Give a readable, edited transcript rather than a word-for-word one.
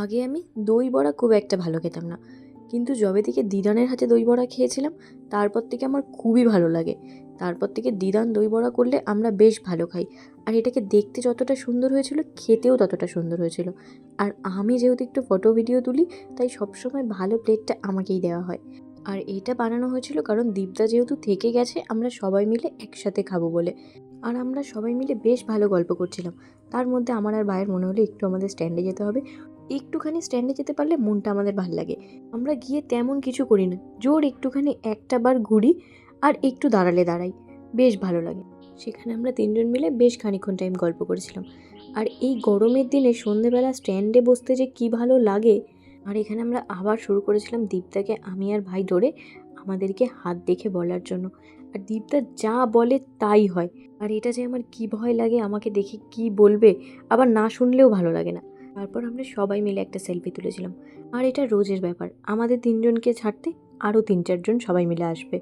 আগে আমি দই বড়া খুব একটা ভালো খেতাম না, কিন্তু যবে থেকে দিদানের হাতে দই বড়া খেয়েছিলাম তারপর থেকে আমার খুবই ভালো লাগে। তারপর থেকে দিদান দই বড়া করলে আমরা বেশ ভালো খাই। আর এটাকে দেখতে যতটা সুন্দর হয়েছিল খেতেও ততটা সুন্দর হয়েছিল। আর আমি যেহেতু একটু ফটো ভিডিও তুলি, তাই সবসময় ভালো প্লেটটা আমাকেই দেওয়া হয়। আর এটা বানানো হয়েছিল কারণ দীপদা যেহেতু থেকে গেছে আমরা সবাই মিলে একসাথে খাবো বলে। আর আমরা সবাই মিলে বেশ ভালো গল্প করছিলাম। তার মধ্যে আমার আর ভাইয়ের মনে হলো একটু আমাদের স্ট্যান্ডে যেতে হবে। একটুখানি স্ট্যান্ডে যেতে পারলে মনটা আমাদের ভাল লাগে। আমরা গিয়ে তেমন কিছু করি না, জোর একটুখানি একটা বার ঘুরি আর একটু দাঁড়ালে দাঁড়াই, বেশ ভালো লাগে। সেখানে আমরা তিনজন মিলে বেশ খানিকক্ষণ টাইম গল্প করেছিলাম। আর এই গরমের দিনে সন্ধেবেলা স্ট্যান্ডে বসতে যে কী ভালো লাগে। আর এখানে আমরা আবার শুরু করেছিলাম দীপদাকে আমি আর ভাই ধরে আমাদেরকে হাত দেখে বলার জন্য। আর দীপদা যা বলে তাই হয়। আর এটা যে আমার কী ভয় লাগে আমাকে দেখে কী বলবে, আবার না শুনলেও ভালো লাগে না। তারপর আমরা সবাই মিলে একটা সেলফি তুলেছিলাম। আর এটা রোজের ব্যাপার, আমাদের তিনজনকে ছাড়তে আরও 3-4 জন সবাই মিলে আসবে।